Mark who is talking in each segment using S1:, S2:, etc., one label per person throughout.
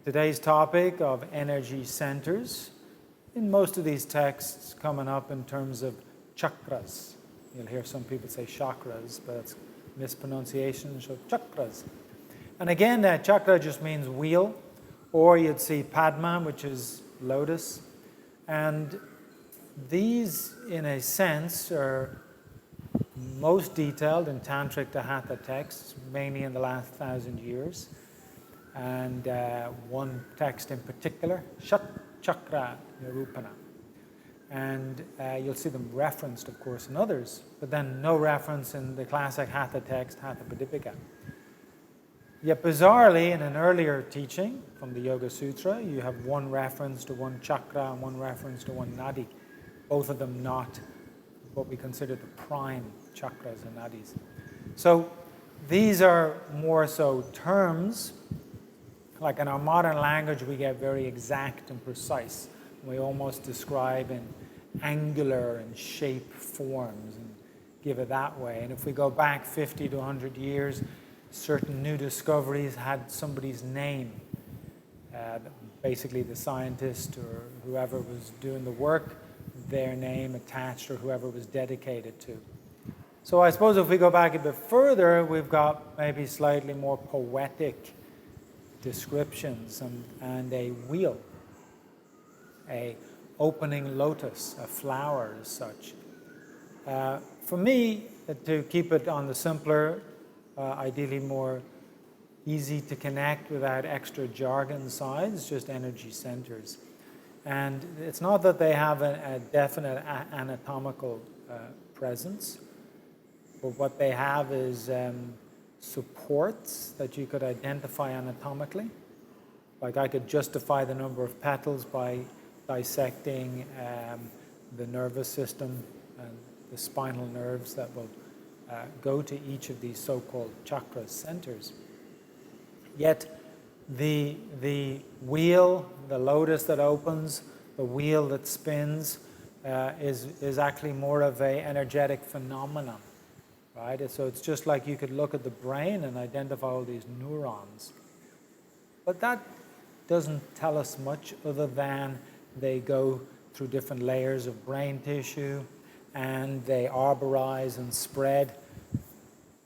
S1: today's topic of energy centers. In most of these texts coming up in terms of chakras. You'll hear some people say chakras, but it's mispronunciation, so chakras. And again, chakra just means wheel, or you'd see Padma, which is lotus. And these, in a sense, are most detailed in Tantric to Hatha texts, mainly in the last 1,000 years. And one text in particular, Shat Chakra Nirupana. And you'll see them referenced, of course, in others, but then no reference in the classic Hatha text, Hatha Padipika. Yet bizarrely, in an earlier teaching from the Yoga Sutra, you have one reference to one chakra and one reference to one nadi, both of them not what we consider the prime chakras and nadis. So these are more so terms. Like in our modern language, we get very exact and precise. We almost describe in angular and shape forms and give it that way. And if we go back 50 to 100 years, certain new discoveries had somebody's name, basically the scientist or whoever was doing the work, their name attached, or whoever was dedicated to. So I suppose if we go back a bit further, we've got maybe slightly more poetic descriptions and a wheel, a opening lotus, a flower as such. For me, to keep it on the simpler, ideally more easy to connect without extra jargon sides, just energy centers. And it's not that they have a definite anatomical presence, but what they have is supports that you could identify anatomically. Like I could justify the number of petals by dissecting the nervous system and the spinal nerves that will go to each of these so-called chakra centers. Yet the wheel, the lotus that opens, the wheel that spins is actually more of an energetic phenomenon. Right? So it's just like you could look at the brain and identify all these neurons. But that doesn't tell us much other than they go through different layers of brain tissue and they arborize and spread.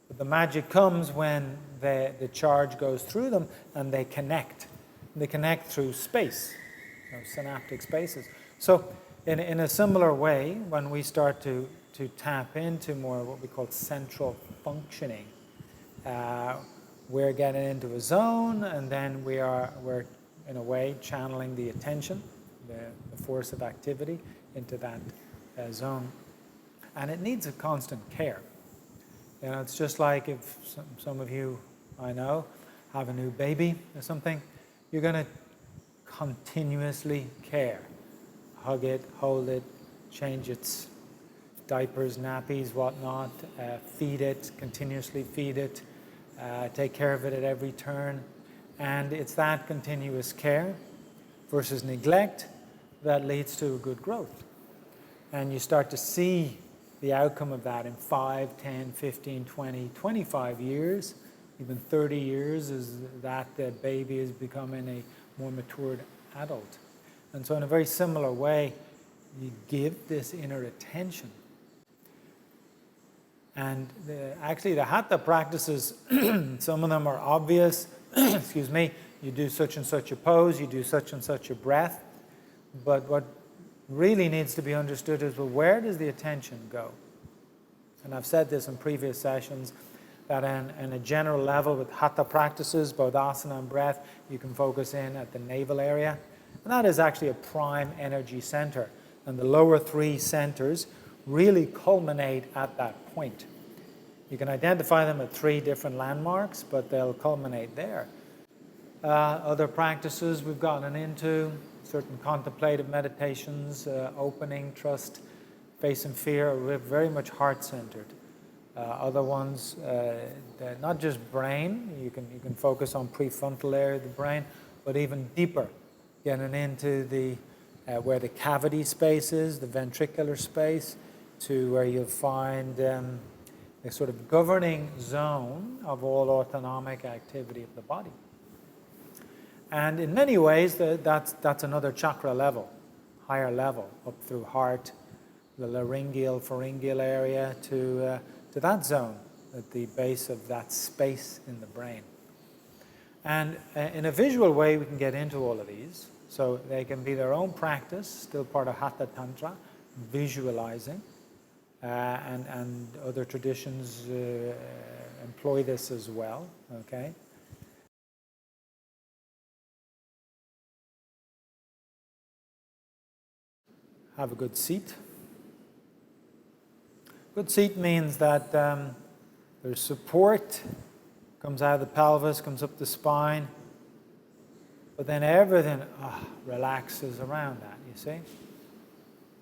S1: But the magic comes when the charge goes through them and they connect. They connect through space, synaptic spaces. So in a similar way, when we start to tap into more what we call central functioning, we're getting into a zone, and then we're in a way channeling the attention, the force of activity into that zone, and it needs a constant care. It's just like if some of you I know have a new baby or something, you're going to continuously care, hug it, hold it, change its diapers, nappies, whatnot, feed it, continuously feed it, take care of it at every turn. And it's that continuous care versus neglect that leads to good growth. And you start to see the outcome of that in 5, 10, 15, 20, 25 years, even 30 years, as that baby is becoming a more matured adult. And so in a very similar way, you give this inner attention. And actually the Hatha practices, some of them are obvious. Excuse me, you do such and such a pose, you do such and such a breath. But what really needs to be understood is, well, where does the attention go? And I've said this in previous sessions, that in a general level with Hatha practices, both asana and breath, you can focus in at the navel area. And that is actually a prime energy center. And the lower three centers really culminate at that point. You can identify them at 3 different landmarks, but they'll culminate there. Other practices we've gotten into, certain contemplative meditations, opening, trust, face and fear, are very much heart-centered. Other ones, not just brain, you can focus on prefrontal area of the brain, but even deeper, getting into the where the cavity space is, the ventricular space, to where you'll find the sort of governing zone of all autonomic activity of the body. And in many ways, that's another chakra level, higher level, up through heart, the laryngeal, pharyngeal area to that zone at the base of that space in the brain. And in a visual way, we can get into all of these. So they can be their own practice, still part of Hatha Tantra, visualizing. And other traditions employ this as well, okay? Have a good seat. Good seat means that there's support, comes out of the pelvis, comes up the spine, but then everything relaxes around that, you see?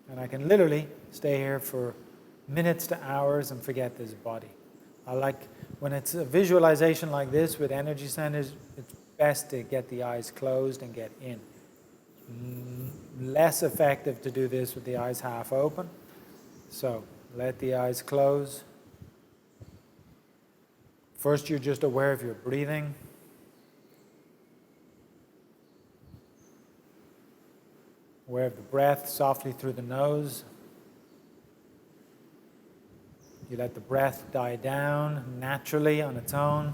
S1: And I can literally stay here for minutes to hours and forget this body. I like, when it's a visualization like this with energy centers, it's best to get the eyes closed and get in. Less effective to do this with the eyes half open. So let the eyes close. First, you're just aware of your breathing. Aware of the breath softly through the nose. You let the breath die down naturally on its own.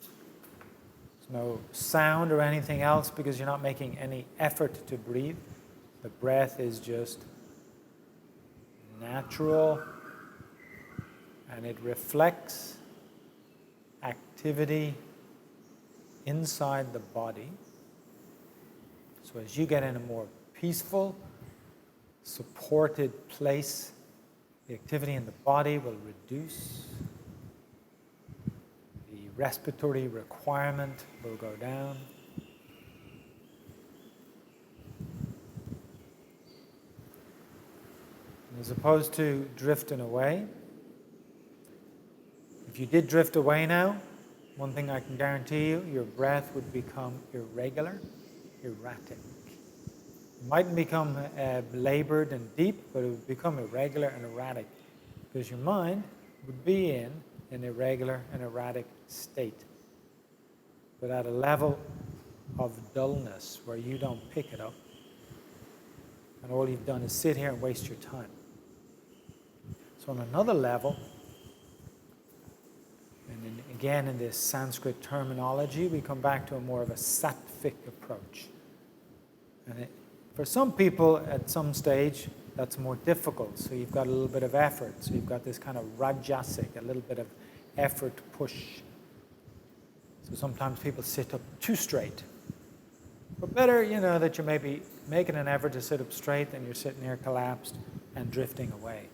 S1: There's no sound or anything else because you're not making any effort to breathe. The breath is just natural, and it reflects activity inside the body. So as you get in a more peaceful, supported place, the activity in the body will reduce. The respiratory requirement will go down. As opposed to drifting away, if you did drift away now, one thing I can guarantee you, your breath would become irregular, erratic. It mightn't become labored and deep, but it would become irregular and erratic because your mind would be in an irregular and erratic state, but at a level of dullness where you don't pick it up, and all you've done is sit here and waste your time. So on another level, and again in this Sanskrit terminology, we come back to a more of a sattvic approach. And for some people at some stage, that's more difficult. So you've got a little bit of effort. So you've got this kind of rajasic, a little bit of effort push. So sometimes people sit up too straight. But better, that you're maybe making an effort to sit up straight than you're sitting here collapsed and drifting away.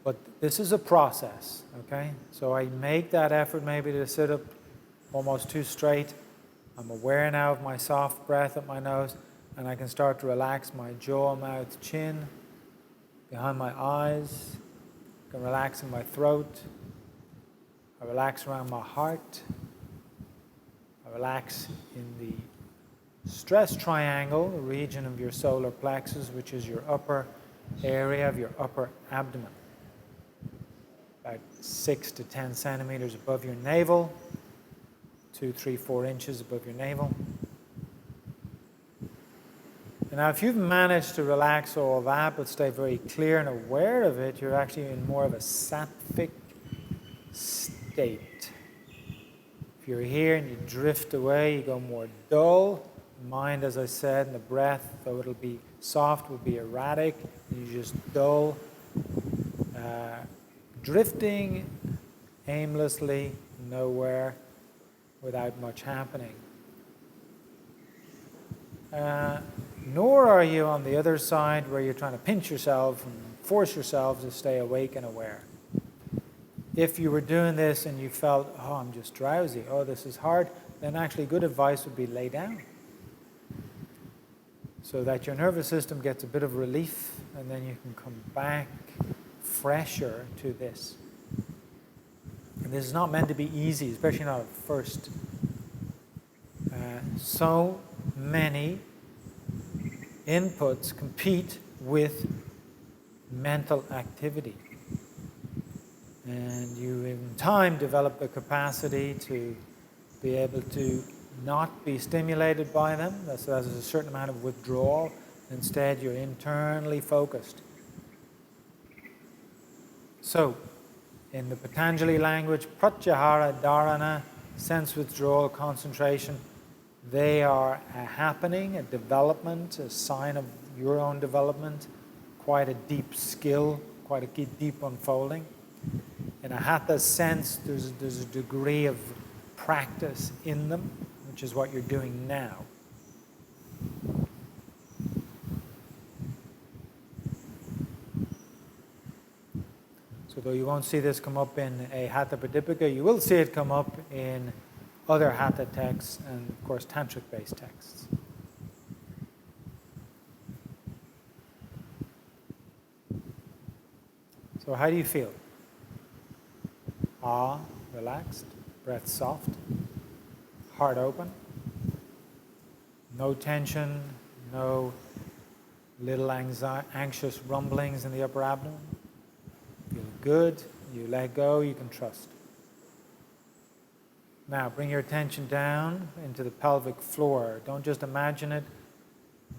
S1: But this is a process, okay? So I make that effort maybe to sit up almost too straight. I'm aware now of my soft breath at my nose, and I can start to relax my jaw, mouth, chin, behind my eyes. I can relax in my throat. I relax around my heart. I relax in the stress triangle, the region of your solar plexus, which is your upper area of your upper abdomen. About 6 to 10 centimeters above your navel, 2, 3, 4 inches above your navel. And now if you've managed to relax all that but stay very clear and aware of it, you're actually in more of a sattvic state. If you're here and you drift away, you go more dull. The mind, as I said, and the breath, though it'll be soft, will be erratic. You just dull. Drifting aimlessly, nowhere, without much happening. Nor are you on the other side where you're trying to pinch yourself and force yourself to stay awake and aware. If you were doing this and you felt, I'm just drowsy, this is hard, then actually good advice would be lay down so that your nervous system gets a bit of relief, and then you can come back fresher to this. And this is not meant to be easy, especially not at first. So many inputs compete with mental activity. And you, in time, develop the capacity to be able to not be stimulated by them. So there's a certain amount of withdrawal. Instead, you're internally focused. So, in the Patanjali language, pratyahara, dharana, sense withdrawal, concentration, they are a happening, a development, a sign of your own development, quite a deep skill, quite a deep unfolding. In a hatha sense, there's a degree of practice in them, which is what you're doing now. So though you won't see this come up in a Hatha Pradipika, you will see it come up in other Hatha texts and, of course, Tantric-based texts. So how do you feel? Relaxed, breath soft, heart open, no tension, no little anxious rumblings in the upper abdomen. Feel good, you let go, you can trust. Now bring your attention down into the pelvic floor. Don't just imagine it,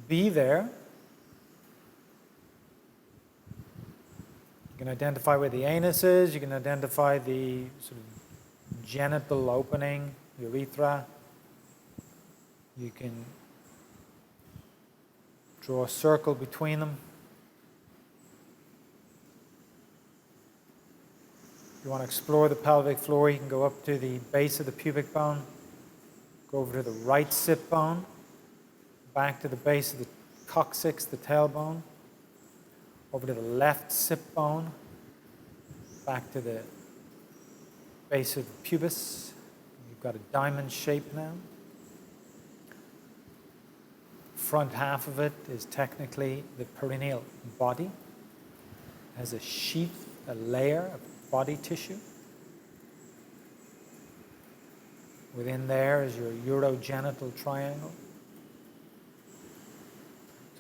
S1: be there. You can identify where the anus is, you can identify the sort of genital opening, urethra. You can draw a circle between them. If you want to explore the pelvic floor, you can go up to the base of the pubic bone, go over to the right sit bone, back to the base of the coccyx, the tailbone, over to the left sit bone, back to the base of the pubis. You've got a diamond shape now. Front half of it is technically the perineal body. It has a sheath, a layer of body tissue. Within there is your urogenital triangle.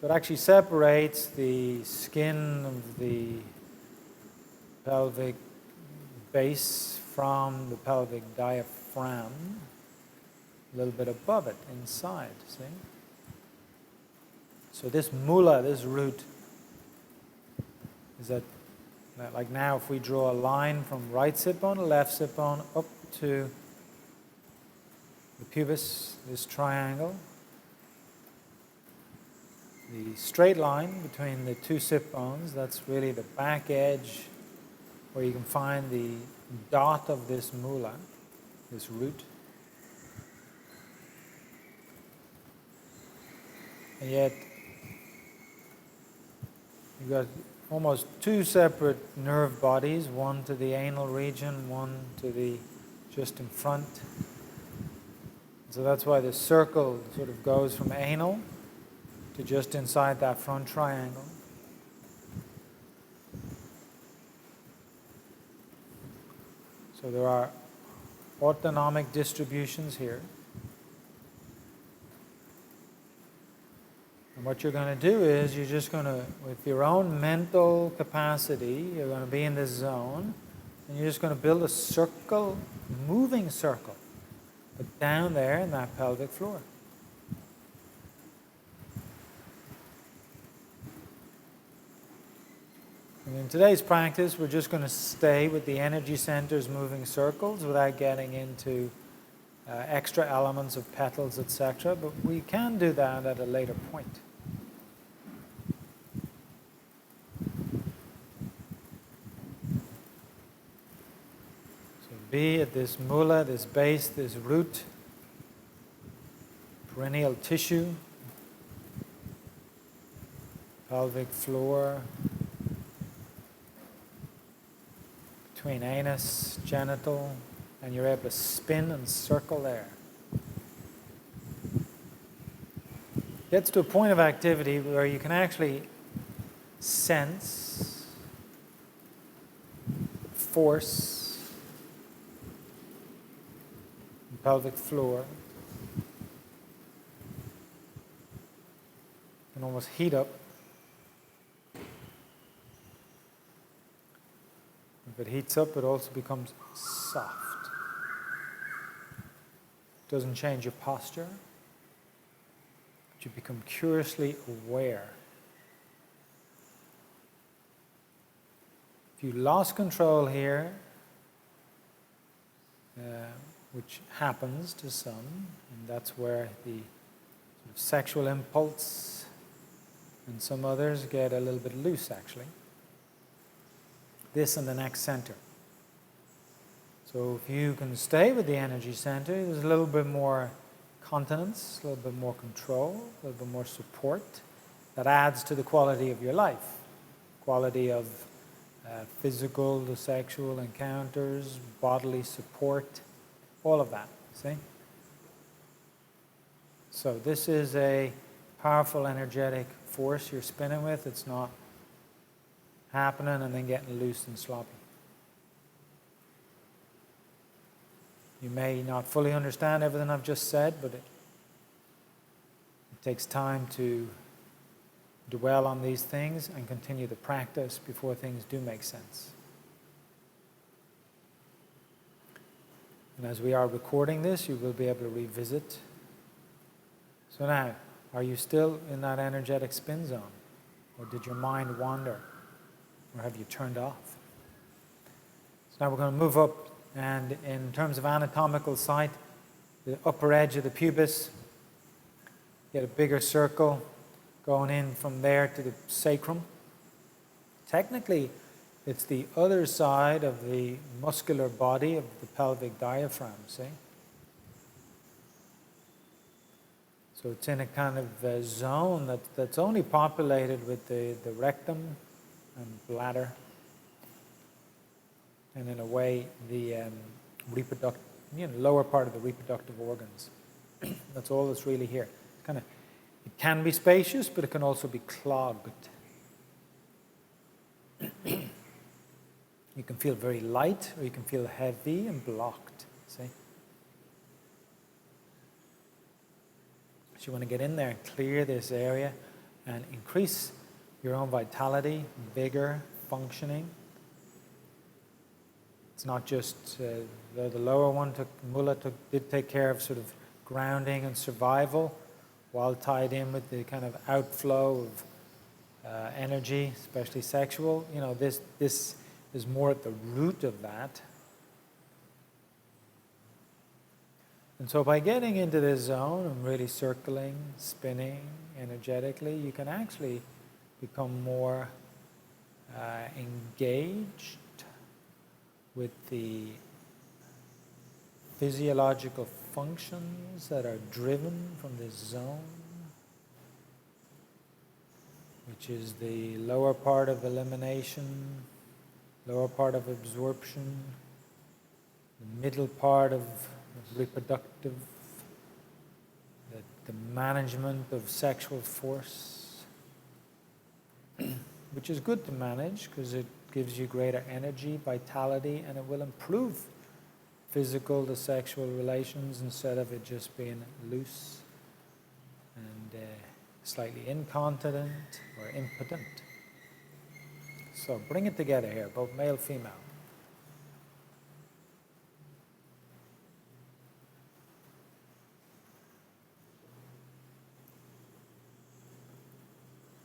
S1: So it actually separates the skin of the pelvic base from the pelvic diaphragm, a little bit above it, inside, see? So this mula, this root, is that, like now if we draw a line from right sit bone to left sit bone up to the pubis, this triangle, the straight line between the two sit bones, that's really the back edge where you can find the dot of this mula, this root. And yet, you've got almost two separate nerve bodies, one to the anal region, one to the just in front. So that's why the circle sort of goes from anal to just inside that front triangle. So there are autonomic distributions here. And what you're going to do is you're just going to, with your own mental capacity, you're going to be in this zone, and you're just going to build a circle, moving circle, but down there in that pelvic floor. And in today's practice, we're just going to stay with the energy centers moving circles without getting into extra elements of petals, etc. But we can do that at a later point. So be at this mula, this base, this root, perineal tissue, pelvic floor, between anus, genital, and you're able to spin and circle there. Gets to a point of activity where you can actually sense force in the pelvic floor. You can almost heat up. If it heats up, it also becomes soft. Doesn't change your posture, but you become curiously aware. If you lost control here, which happens to some, and that's where the sort of sexual impulse and some others get a little bit loose actually. This and the neck center. So if you can stay with the energy center, there's a little bit more continence, a little bit more control, a little bit more support that adds to the quality of your life. Quality of physical to sexual encounters, bodily support, all of that, see? So this is a powerful energetic force you're spinning with. It's not happening and then getting loose and sloppy. You may not fully understand everything I've just said, but it takes time to dwell on these things and continue the practice before things do make sense. And as we are recording this, you will be able to revisit. So now, are you still in that energetic spin zone? Or did your mind wander? Or have you turned off? So now we're going to move up, and in terms of anatomical site, the upper edge of the pubis, get a bigger circle going in from there to the sacrum. Technically, it's the other side of the muscular body of the pelvic diaphragm, see? So it's in a kind of zone that's only populated with the rectum and bladder, and in a way the lower part of the reproductive organs. That's all that's really here. It can be spacious, but it can also be clogged. You can feel very light, or you can feel heavy and blocked, see? So you want to get in there and clear this area and increase your own vitality, vigor, functioning. It's not just the lower one did take care of sort of grounding and survival, while tied in with the kind of outflow of energy, especially sexual. You know, this is more at the root of that. And so by getting into this zone and really circling, spinning energetically, you can actually become more engaged with the physiological functions that are driven from this zone, which is the lower part of elimination, lower part of absorption, the middle part of reproductive, the management of sexual force, which is good to manage because it gives you greater energy, vitality, and it will improve physical to sexual relations instead of it just being loose and slightly incontinent or impotent. So bring it together here, both male, female.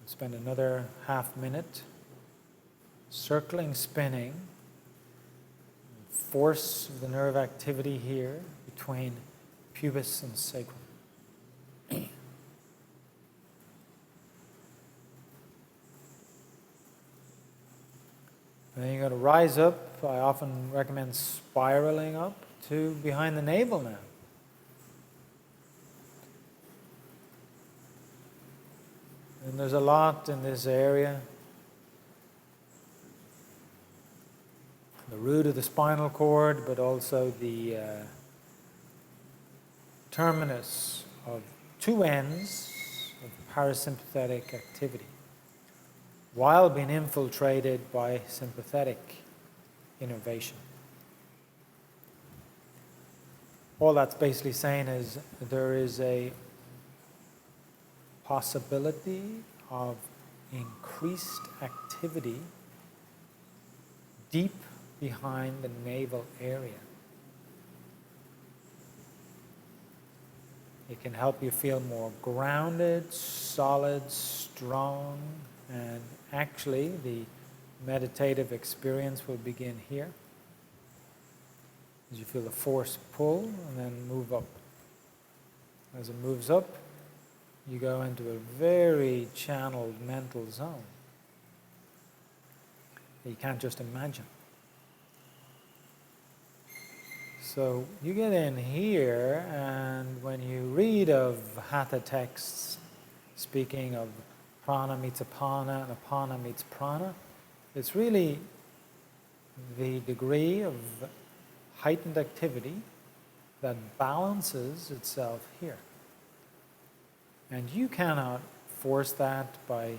S1: Spend another half minute circling, spinning, force of the nerve activity here between pubis and sacrum. And then you're going to rise up. I often recommend spiraling up to behind the navel now. And there's a lot in this area. The root of the spinal cord, but also the terminus of two ends of parasympathetic activity, while being infiltrated by sympathetic innervation. All that's basically saying is there is a possibility of increased activity deep behind the navel area. It can help you feel more grounded, solid, strong, and actually the meditative experience will begin here. As you feel the force pull and then move up. As it moves up, you go into a very channeled mental zone that you can't just imagine. So you get in here, and when you read of hatha texts speaking of prana meets apana and apana meets prana, it's really the degree of heightened activity that balances itself here. And you cannot force that by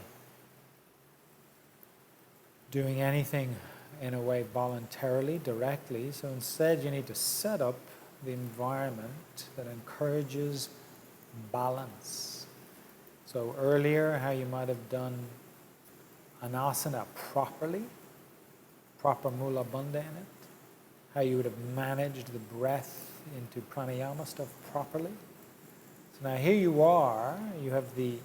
S1: doing anything in a way voluntarily, directly. So instead you need to set up the environment that encourages balance. So earlier, how you might have done an asana properly, proper mula bandha in it, how you would have managed the breath into pranayama stuff properly. So now here you are, you have the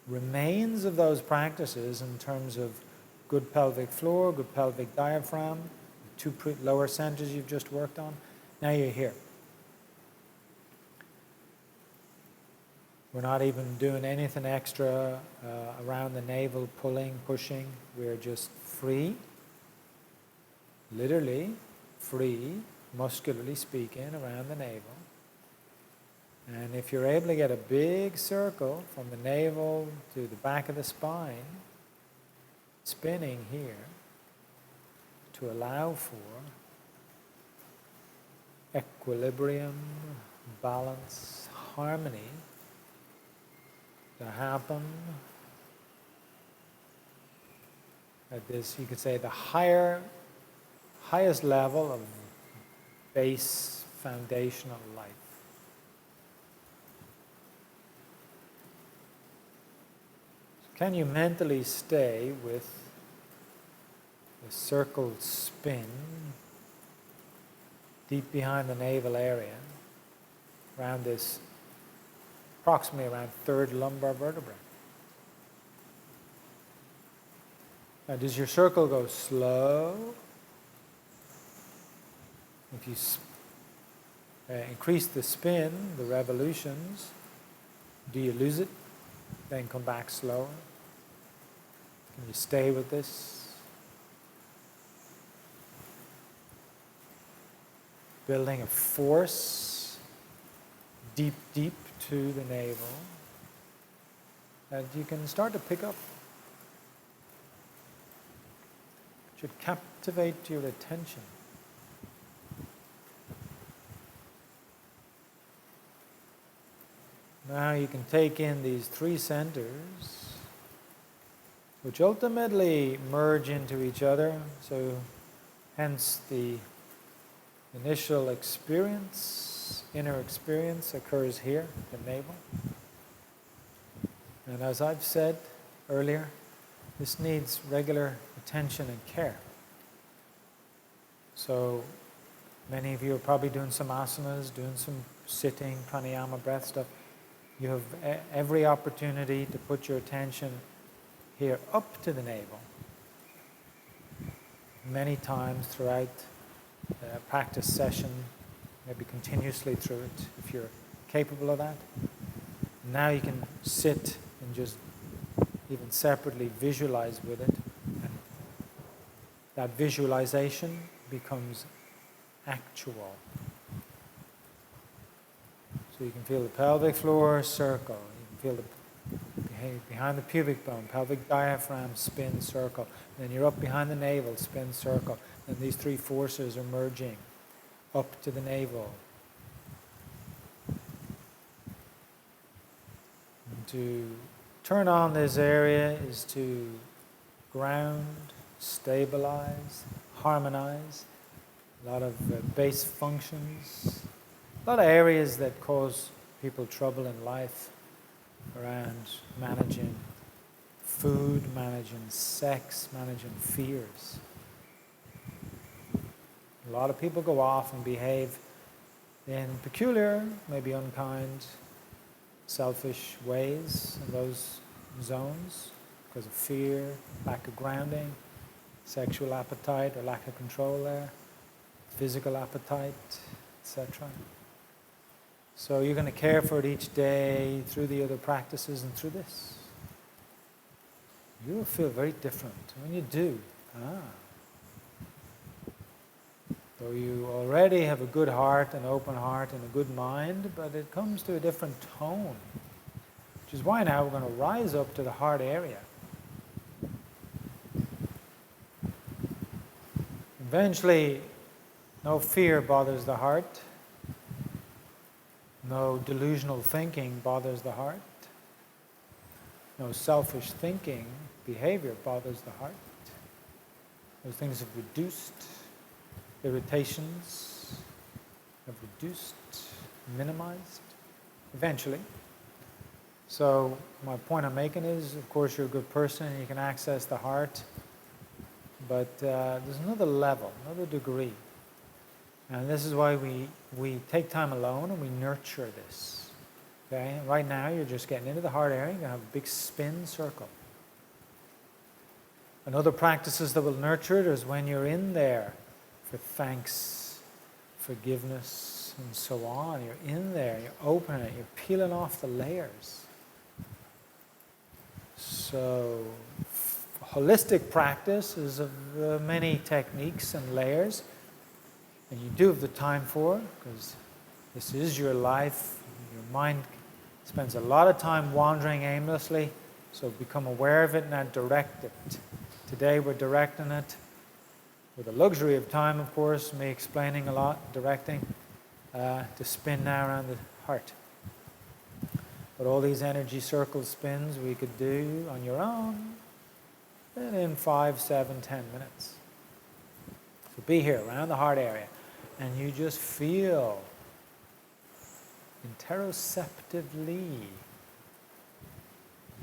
S1: remains of those practices in terms of good pelvic floor, good pelvic diaphragm, two lower centers you've just worked on. Now you're here. We're not even doing anything extra around the navel, pulling, pushing. We're just free, literally free, muscularly speaking, around the navel. And if you're able to get a big circle from the navel to the back of the spine, spinning here, to allow for equilibrium, balance, harmony to happen at this, you could say, the highest level of base foundational life. Can you mentally stay with the circle spin deep behind the navel area, around this, approximately around third lumbar vertebrae? Now, does your circle go slow? If you increase the spin, the revolutions, do you lose it? Then come back slower? Can you stay with this? Building a force deep, deep to the navel that you can start to pick up. It should captivate your attention. Now you can take in these three centers, which ultimately merge into each other. So hence the initial experience, inner experience occurs here, the navel. And as I've said earlier, this needs regular attention and care. So many of you are probably doing some asanas, doing some sitting, pranayama, breath stuff. You have every opportunity to put your attention here up to the navel. Many times throughout the practice session, maybe continuously through it, if you're capable of that. Now you can sit and just even separately visualize with it. And that visualization becomes actual. So you can feel the pelvic floor circle. You can feel the behind the pubic bone, pelvic diaphragm, spin circle. And then you're up behind the navel, spin circle. And these three forces are merging up to the navel. And to turn on this area is to ground, stabilize, harmonize. A lot of base functions. A lot of areas that cause people trouble in life around managing food, managing sex, managing fears. A lot of people go off and behave in peculiar, maybe unkind, selfish ways in those zones because of fear, lack of grounding, sexual appetite or lack of control there, physical appetite, etc. So you're going to care for it each day through the other practices and through this. You will feel very different when you do. So you already have a good heart, an open heart, and a good mind, but it comes to a different tone, which is why now we're going to rise up to the heart area. Eventually, no fear bothers the heart. No delusional thinking bothers the heart. No selfish thinking, behavior bothers the heart. Those things have reduced. Irritations have reduced, minimized, eventually. So my point I'm making is, of course, you're a good person and you can access the heart, but there's another level, another degree. And this is why we take time alone and we nurture this. Okay? Right now you're just getting into the heart area, you're going to have a big spin circle. And other practices that will nurture it is when you're in there for thanks, forgiveness, and so on. You're in there, you're opening it, you're peeling off the layers. So holistic practice is of many techniques and layers, and you do have the time for it, because this is your life. Your mind spends a lot of time wandering aimlessly, so become aware of it and then direct it. Today we're directing it with the luxury of time, of course, me explaining a lot, directing, to spin now around the heart. But all these energy circle spins we could do on your own in 5, 7, 10 minutes. So be here around the heart area, and you just feel interoceptively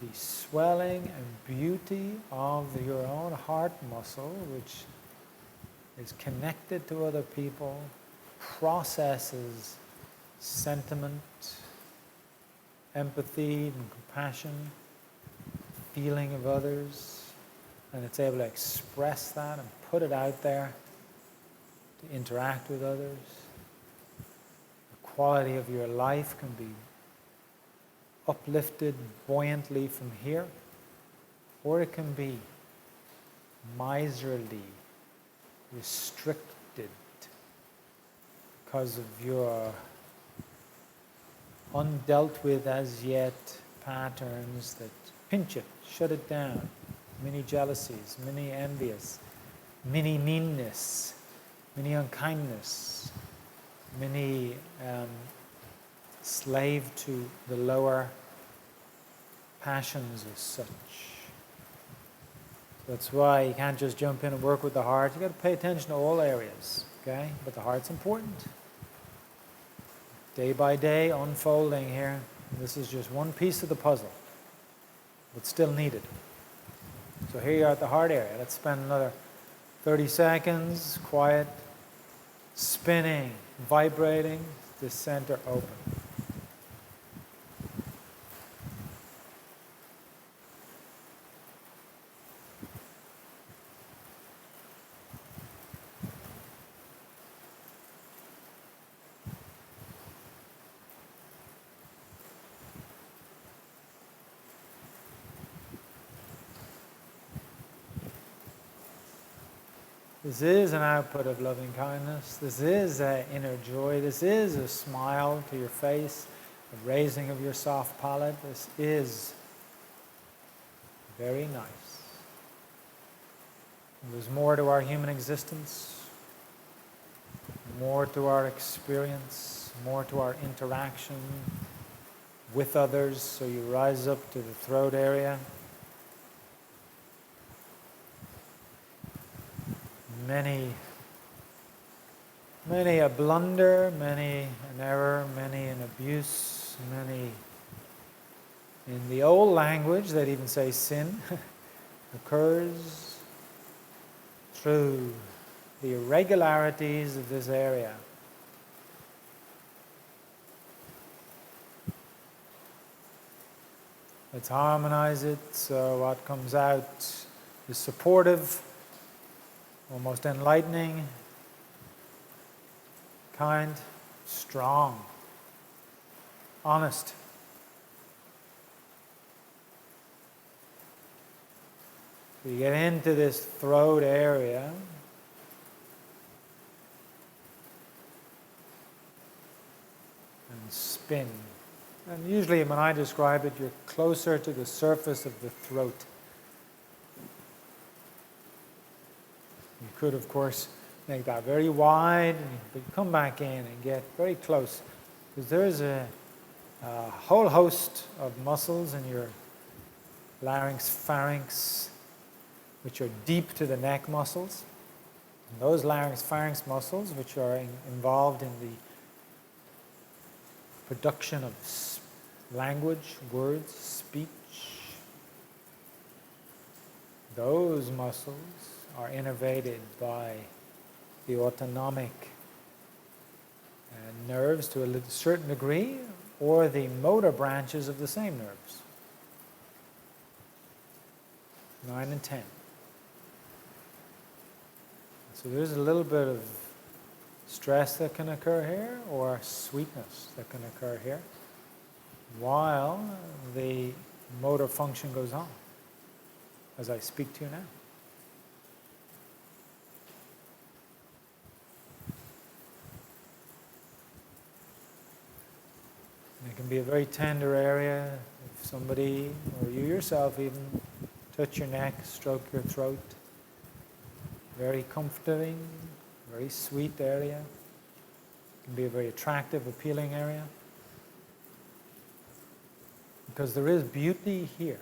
S1: the swelling and beauty of your own heart muscle, which is connected to other people, processes sentiment, empathy and compassion, feeling of others, and it's able to express that and put it out there to interact with others. The quality of your life can be uplifted buoyantly from here, or it can be miserly, restricted because of your undealt with as yet patterns that pinch it, shut it down, many jealousies, many envious, many meanness, many unkindness, many slave to the lower passions as such. That's why you can't just jump in and work with the heart. You've got to pay attention to all areas, okay? But the heart's important. Day by day, unfolding here. This is just one piece of the puzzle, but still needed. So here you are at the heart area. Let's spend another 30 seconds, quiet, spinning, vibrating, the center open. This is an output of loving kindness. This is inner joy. This is a smile to your face, a raising of your soft palate. This is very nice. And there's more to our human existence, more to our experience, more to our interaction with others. So you rise up to the throat area. Many a blunder, many an error, many an abuse, many in the old language they'd even say sin occurs through the irregularities of this area. Let's harmonize it so what comes out is supportive, almost enlightening, kind, strong, honest. So you get into this throat area. And spin. And usually when I describe it, you're closer to the surface of the throat. You could, of course, make that very wide, but come back in and get very close. Because there's a whole host of muscles in your larynx, pharynx, which are deep to the neck muscles. And those larynx, pharynx muscles, which are involved in the production of language, words, speech. Those muscles are innervated by the autonomic nerves to a certain degree, or the motor branches of the same nerves. 9 and 10. So there's a little bit of stress that can occur here, or sweetness that can occur here, while the motor function goes on, as I speak to you now. And it can be a very tender area. If somebody, or you yourself even, touch your neck, stroke your throat, very comforting, very sweet area. It can be a very attractive, appealing area. Because there is beauty here.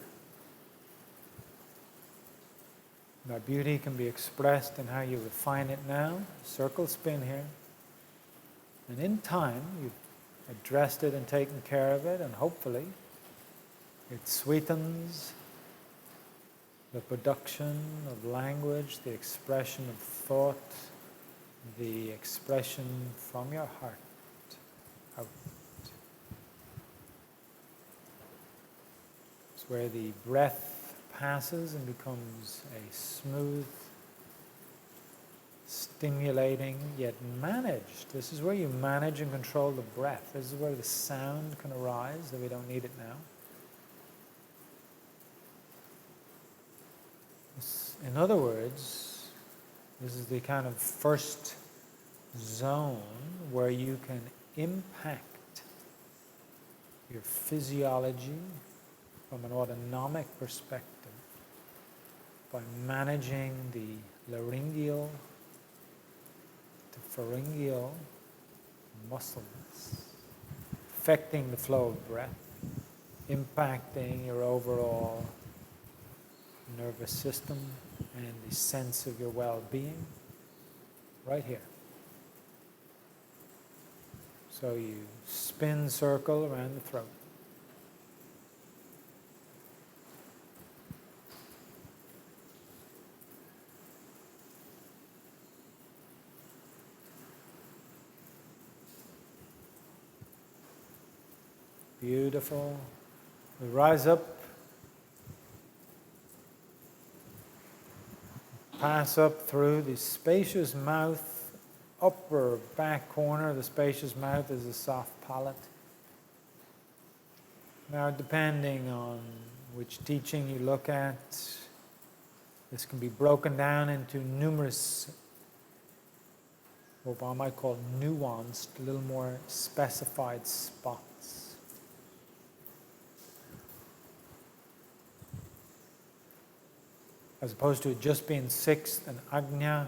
S1: That beauty can be expressed in how you refine it now. Circle spin here. And in time, you've addressed it and taken care of it, and hopefully it sweetens the production of language, the expression of thought, the expression from your heart out. It's where the breath passes and becomes a smooth, stimulating, yet managed. This is where you manage and control the breath. This is where the sound can arise, though we don't need it now. In other words, this is the kind of first zone where you can impact your physiology from an autonomic perspective by managing the laryngeal to pharyngeal muscles, affecting the flow of breath, impacting your overall nervous system and the sense of your well-being right here. So you spin circle around the throat. Beautiful. We rise up, pass up through the spacious mouth. Upper back corner of the spacious mouth is a soft palate. Now, depending on which teaching you look at, this can be broken down into numerous, what I might call nuanced, a little more specified spots. As opposed to it just being sixth and Ajna,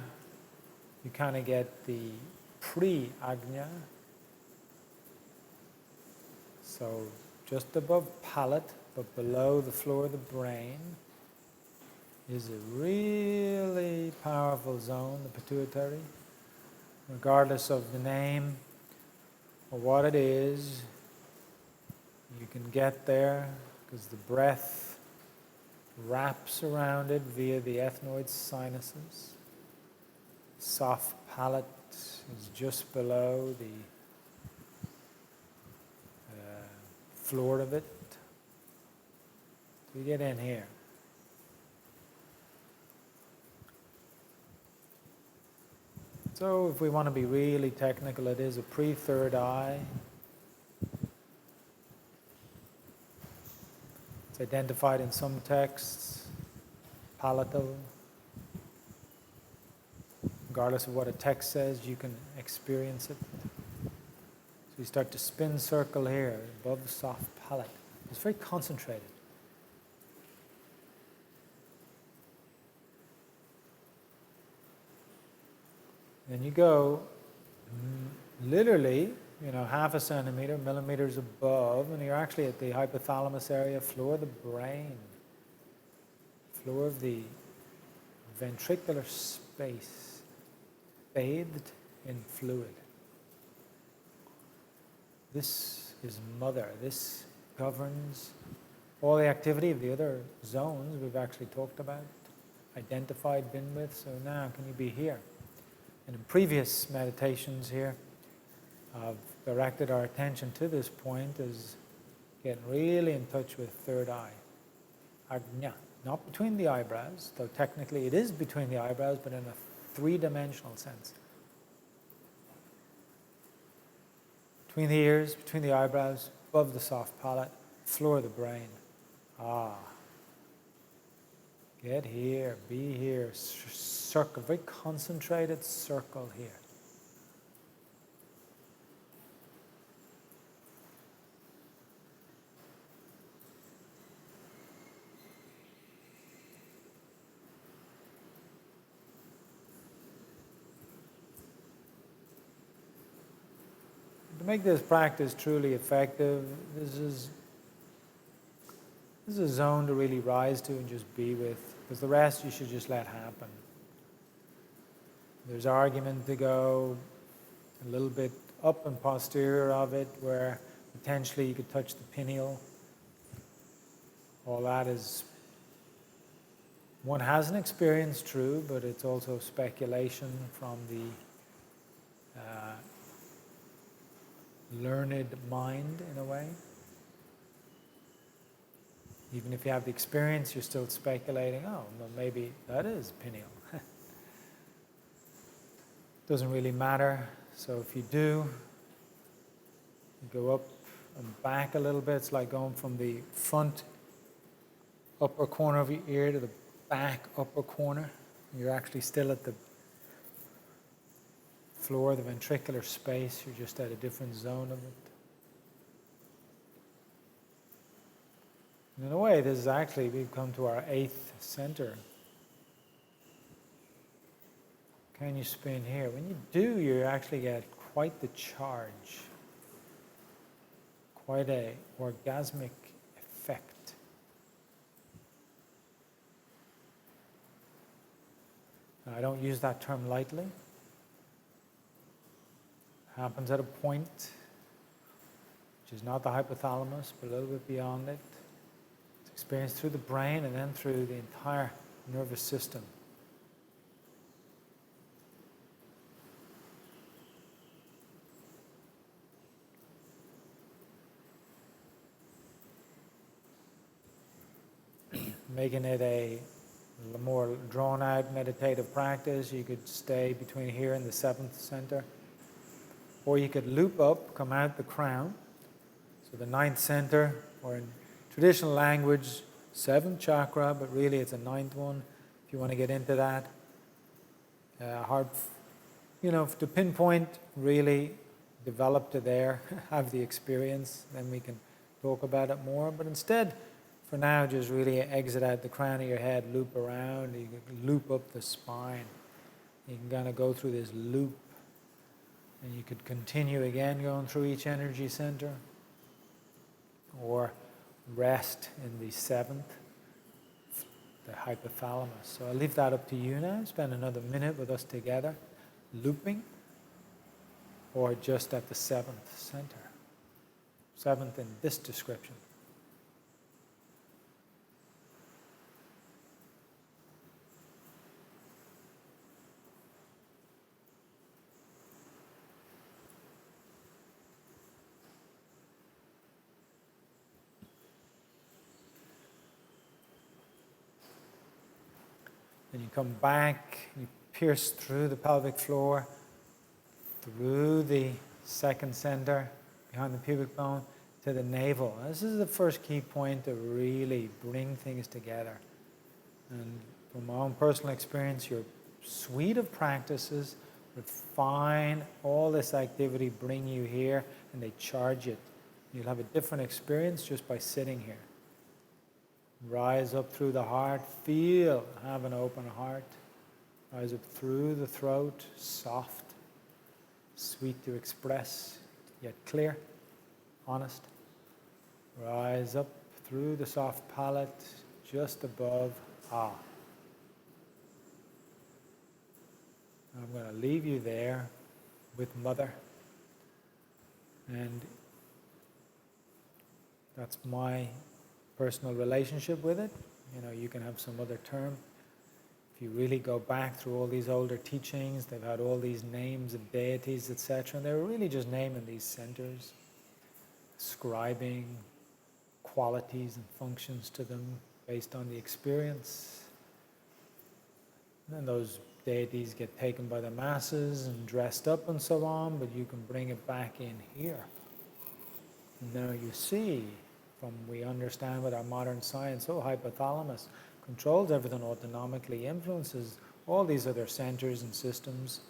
S1: you kind of get the pre-Ajna. So just above palate, but below the floor of the brain, is a really powerful zone, the pituitary. Regardless of the name or what it is, you can get there because the breath wraps around it via the ethmoid sinuses. Soft palate is just below the floor of it. We get in here. So if we want to be really technical, it is a pre-third eye. It's identified in some texts, palatal. Regardless of what a text says, you can experience it. So we start to spin circle here, above the soft palate. It's very concentrated. Then you go literally, half a centimeter, millimeters above, and you're actually at the hypothalamus area, floor of the brain, floor of the ventricular space, bathed in fluid. This is mother. This governs all the activity of the other zones we've actually talked about, identified, been with. So now can you be here? And in previous meditations here, I've directed our attention to this point as getting really in touch with third eye. Ajna, not between the eyebrows, though technically it is between the eyebrows, but in a three-dimensional sense. Between the ears, between the eyebrows, above the soft palate, floor of the brain. Get here, be here, circle, very concentrated circle here. To make this practice truly effective, this is a zone to really rise to and just be with, because the rest you should just let happen. There's argument to go a little bit up and posterior of it, where potentially you could touch the pineal. All that is, one has an experience, true, but it's also speculation from the learned mind, in a way. Even if you have the experience, you're still speculating, well, maybe that is pineal. Doesn't really matter. So if you do, you go up and back a little bit. It's like going from the front upper corner of your ear to the back upper corner. You're actually still at the floor, the ventricular space. You're just at a different zone of it. And in a way, this is actually, we've come to our 8th center. Can you spin here? When you do, you actually get quite the charge, quite an orgasmic effect. Now, I don't use that term lightly. Happens at a point, which is not the hypothalamus, but a little bit beyond it. It's experienced through the brain and then through the entire nervous system. Making it a more drawn-out meditative practice, you could stay between here and the 7th center. Or you could loop up, come out the crown. So the 9th center, or in traditional language, 7th chakra, but really it's a 9th one, if you want to get into that. Hard, to pinpoint, really develop to there, have the experience, then we can talk about it more. But instead, for now, just really exit out the crown of your head, loop around, you can loop up the spine. You can kind of go through this loop. And you could continue again going through each energy center, or rest in the 7th, the hypothalamus. So I'll leave that up to you now. Spend another minute with us together, looping, or just at the 7th center. 7th in this description. Then you come back, you pierce through the pelvic floor, through the second center, behind the pubic bone, to the navel. This is the first key point to really bring things together. And from my own personal experience, your suite of practices refine all this activity, bring you here, and they charge it. You'll have a different experience just by sitting here. Rise up through the heart, feel, have an open heart. Rise up through the throat, soft, sweet to express, yet clear, honest. Rise up through the soft palate, just above ah. I'm going to leave you there with Mother. And that's my personal relationship with it. You know, you can have some other term. If you really go back through all these older teachings, they've had all these names of deities, etc., and they were really just naming these centers, ascribing qualities and functions to them based on the experience. And then those deities get taken by the masses and dressed up and so on, but you can bring it back in here. And now you see, we understand with our modern science, hypothalamus controls everything autonomically, influences all these other centers and systems,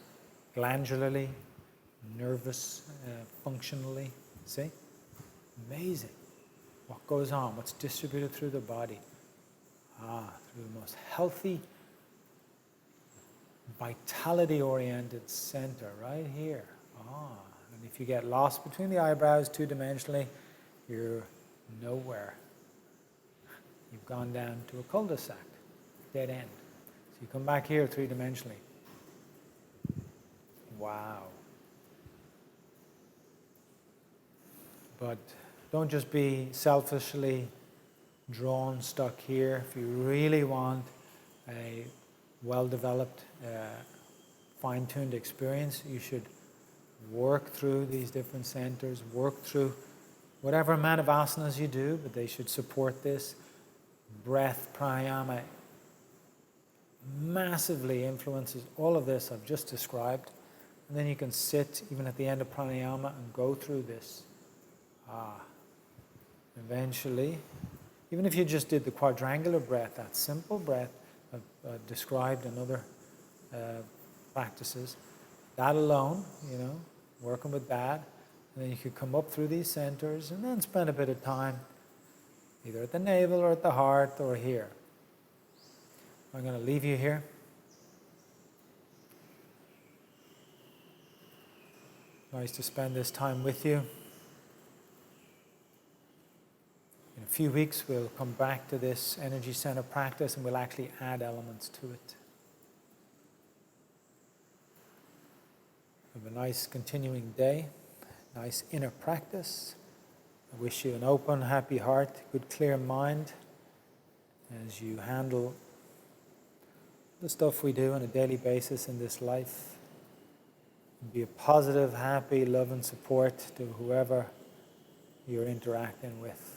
S1: glandularly, nervous, functionally. See? Amazing. What goes on, what's distributed through the body. Through the most healthy, vitality-oriented center, right here. And if you get lost between the eyebrows two-dimensionally, you're nowhere. You've gone down to a cul-de-sac, dead end. So you come back here three-dimensionally. Wow. But don't just be selfishly drawn, stuck here. If you really want a well-developed, fine-tuned experience, you should work through these different centers, work through whatever amount of asanas you do, but they should support this. Breath, pranayama, massively influences all of this I've just described. And then you can sit, even at the end of pranayama, and go through this. Eventually, even if you just did the quadrangular breath, that simple breath I've described in other practices, that alone, working with that, and then you could come up through these centers and then spend a bit of time either at the navel or at the heart or here. I'm going to leave you here. Nice to spend this time with you. In a few weeks, we'll come back to this energy center practice and we'll actually add elements to it. Have a nice continuing day, nice inner practice. I wish you an open, happy heart, good, clear mind as you handle the stuff we do on a daily basis in this life. Be a positive, happy love and support to whoever you're interacting with.